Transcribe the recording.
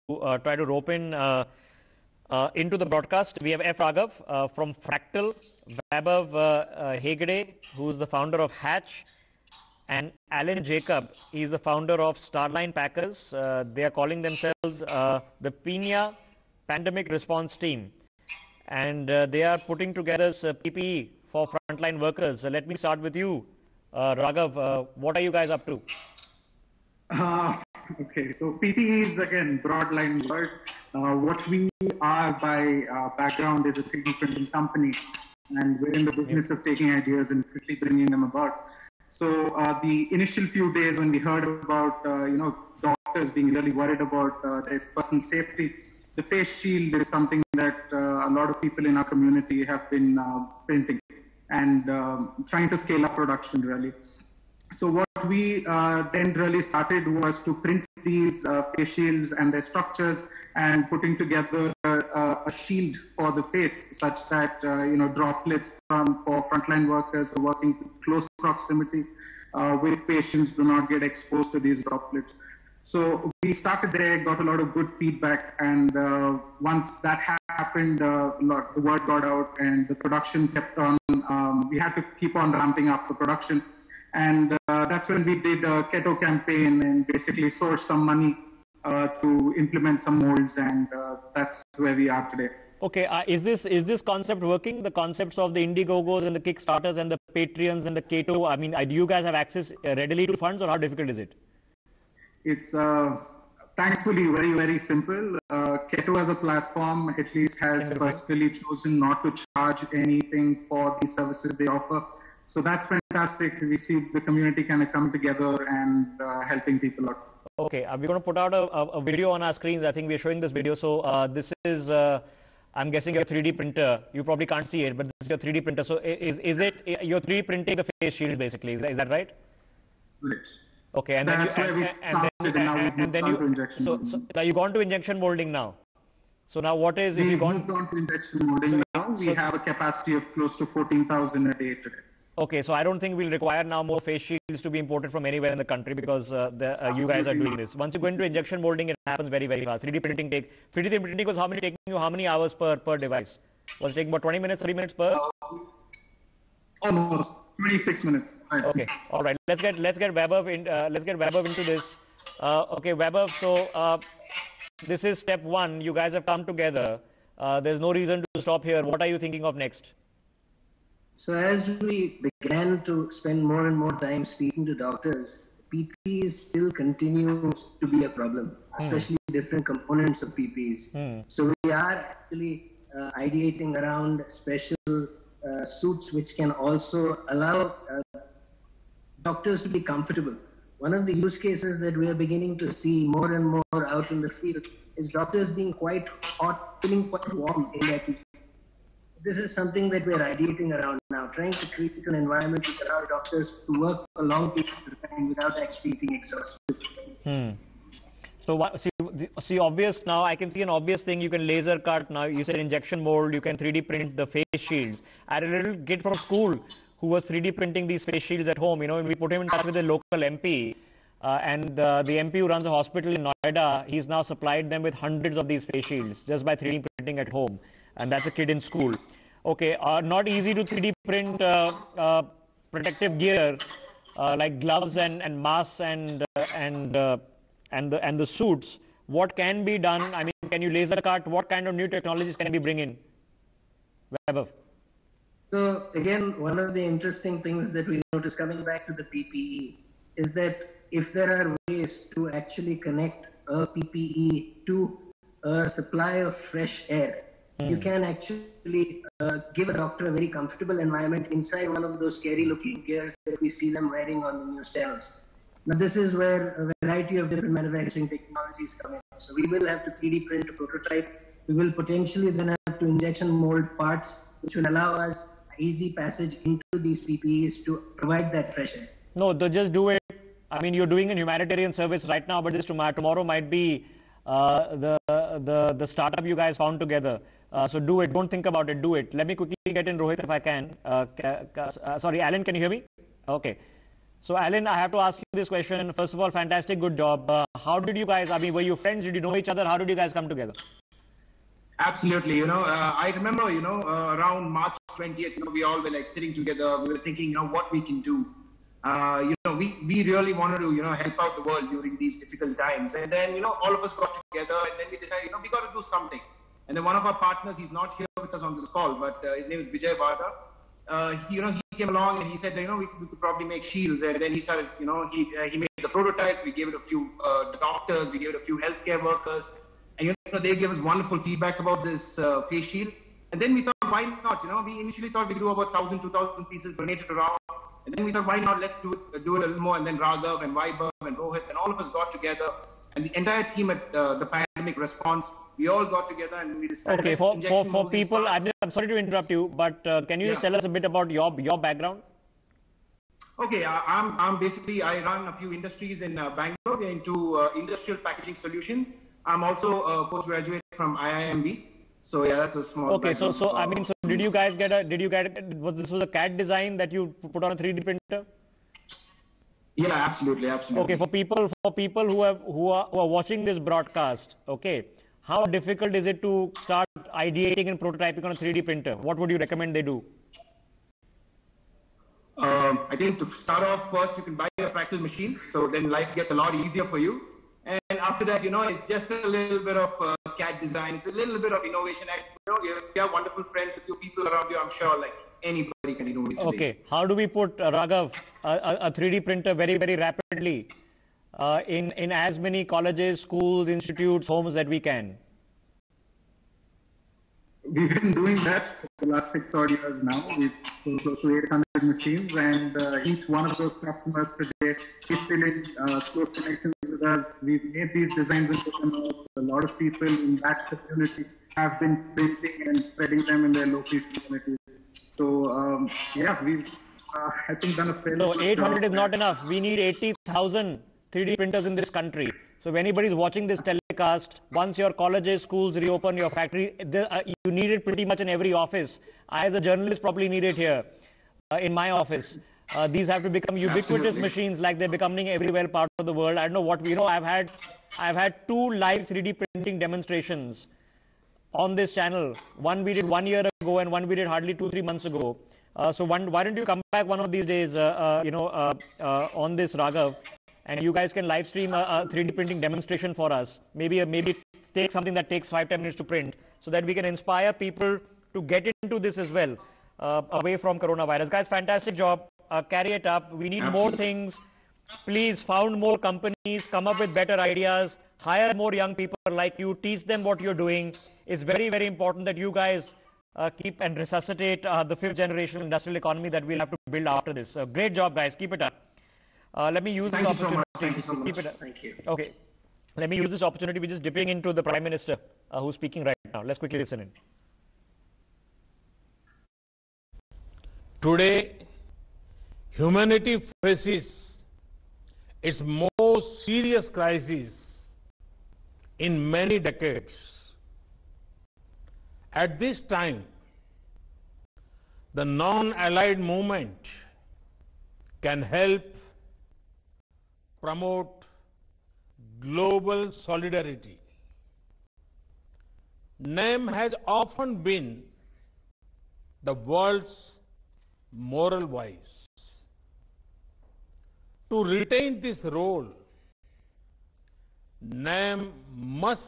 try to rope in into the broadcast. We have F. Raghav from Fractal, Vaibhav Hegde, who's the founder of Hatch, and Alan Jacob. He's the founder of Starline Packers. They are calling themselves the Pina Pandemic Response Team. And they are putting together PPE for frontline workers. Let me start with you, Raghav. What are you guys up to? Okay, so PPE is again broad line word. What we are by background is a 3D printing company, and we're in the business of taking ideas and quickly bringing them about. So the initial few days when we heard about doctors being really worried about their personal safety, the face shield is something that a lot of people in our community have been printing and trying to scale up production really. So what we then really started was to print these face shields and their structures and putting together a shield for the face such that droplets for frontline workers who are working in close proximity with patients do not get exposed to these droplets. So we started there, got a lot of good feedback, and once that happened, the word got out and the production kept on. We had to keep on ramping up the production. And that's when we did a keto campaign and basically sourced some money to implement some molds, and that's where we are today. Okay, is this concept working? The concepts of the Indiegogos and the Kickstarters and the Patreons and the Keto. I mean, do you guys have access readily to funds, or how difficult is it? It's thankfully very, very simple. Keto as a platform at least has personally chosen not to charge anything for the services they offer. So that's fantastic. We see the community kind of come together and helping people out. Okay, we're going to put out a video on our screens. I think we're showing this video. So this is, I'm guessing, your 3D printer. You probably can't see it, but this is your 3D printer. So is it you're 3D printing the face shield basically? Is that right? Right. Okay, and that's then you've gone to injection molding now. So now what is? We've moved on to injection molding now. We have a capacity of close to 14,000 a day today. Okay, so I don't think we'll require now more face shields to be imported from anywhere in the country because you guys are doing this. Once you go into injection molding, it happens very, very fast. 3D printing was taking you how many hours per device? Was it taking about 20 minutes, 30 minutes per? Almost 26 minutes. Right. Okay, all right. Let's get Vaibhav in. Let's get Vaibhav into this. Okay, Vaibhav. So this is step one. You guys have come together. There's no reason to stop here. What are you thinking of next? So as we began to spend more and more time speaking to doctors, PPEs still continues to be a problem, especially different components of PPEs. So we are actually ideating around special suits which can also allow doctors to be comfortable. One of the use cases that we are beginning to see more and more out in the field is doctors being quite hot, feeling quite warm in their PPE. This is something that we're ideating around now, trying to create an environment which allows doctors to work for long periods of time without actually being exhausted. So see obvious now, I can see an obvious thing. You can laser cut now. You said injection mold. You can 3D print the face shields. I had a little kid from school who was 3D printing these face shields at home. And we put him in touch with the local MP. And the MP who runs a hospital in Noida, he's now supplied them with hundreds of these face shields just by 3D printing at home. And that's a kid in school. Okay, not easy to 3D print protective gear like gloves and masks and the suits. What can be done? I mean, can you laser cut? What kind of new technologies can we bring in? Vaibhav. So again, one of the interesting things that we notice coming back to the PPE is that if there are ways to actually connect a PPE to a supply of fresh air, you can actually give a doctor a very comfortable environment inside one of those scary looking gears that we see them wearing on the news channels. Now this is where a variety of different manufacturing technologies come in. So we will have to 3D print a prototype. We will potentially then have to injection mold parts which will allow us easy passage into these PPEs to provide that fresh air. No, just do it. I mean, you're doing a humanitarian service right now, but this tomorrow might be the startup you guys found together. So do it. Don't think about it. Do it. Let me quickly get in Rohit if I can. Sorry, Alan, can you hear me? Okay. So, Alan, I have to ask you this question. First of all, fantastic, good job. How did you guys, I mean, were you friends? Did you know each other? How did you guys come together? Absolutely. I remember, around March 20th, we all were like sitting together. We were thinking, what we can do. We really wanted to, help out the world during these difficult times. And then, all of us got together and then we decided, we got to do something. And then one of our partners, he's not here with us on this call, but his name is Vijay Varda. He came along and he said, we could probably make shields. And then he started, he made the prototypes. We gave it a few doctors, we gave it a few healthcare workers. And, they gave us wonderful feedback about this face shield. And then we thought, why not? We initially thought we could do about 1,000, 2,000 pieces, donated around. And then we thought, why not? Let's do it a little more. And then Raghav and Vaibhav and Rohit and all of us got together. And the entire team at the Pandemic Response, we all got together and we decided. Okay, for people, I'm sorry to interrupt you, but can you just tell us a bit about your background? Okay, I'm basically, I run a few industries in Bangalore. We're into industrial packaging solution. I'm also a postgraduate from IIMB. So yeah, that's a small. Okay, so did you guys get this was a CAD design that you put on a 3D printer? Yeah, absolutely. Okay, for people who are watching this broadcast, okay, how difficult is it to start ideating and prototyping on a 3D printer? What would you recommend they do? I think to start off, first you can buy a fractal machine, so then life gets a lot easier for you. And after that, it's just a little bit of CAD design. It's a little bit of innovation. And, if you have wonderful friends with your people around you, I'm sure like anybody can innovate. Okay, how do we put, Raghav, a 3D printer very, very rapidly in as many colleges, schools, institutes, homes that we can? We've been doing that for the last 6 odd years now. We've sold close to 800 machines, and each one of those customers today is still in close connections with us. We've made these designs and put them out. A lot of people in that community have been printing and spreading them in their local communities. So, we've, I think, done a fairly good job. So 800 is not enough. We need 80,000 3D printers in this country. So if anybody is watching this telecast, once your colleges, schools reopen, your factory, you need it pretty much in every office. I, as a journalist, probably need it here in my office. These have to become ubiquitous machines, like they're becoming everywhere part of the world. I don't know what I've had 2 live 3D printing demonstrations on this channel. One we did 1 year ago, and one we did hardly 2-3 months ago. So why don't you come back one of these days, on this, Raghav, and you guys can live stream a 3D printing demonstration for us. Maybe take something that takes 5-10 minutes to print, so that we can inspire people to get into this as well, away from coronavirus. Guys, fantastic job. Carry it up. We need more things. Please found more companies, come up with better ideas, hire more young people like you, teach them what you're doing. It's very, very important that you guys keep and resuscitate the 5th generation industrial economy that we'll have to build after this. Great job, guys. Keep it up. Let me use this opportunity. Thank you so much. Keep it up. Thank you. Okay. Let me use this opportunity. We're just dipping into the Prime Minister who's speaking right now. Let's quickly listen in. Today, humanity faces its most serious crisis in many decades. At this time, the non-allied movement can help promote global solidarity. NAM has often been the world's moral voice. To retain this role, NAM must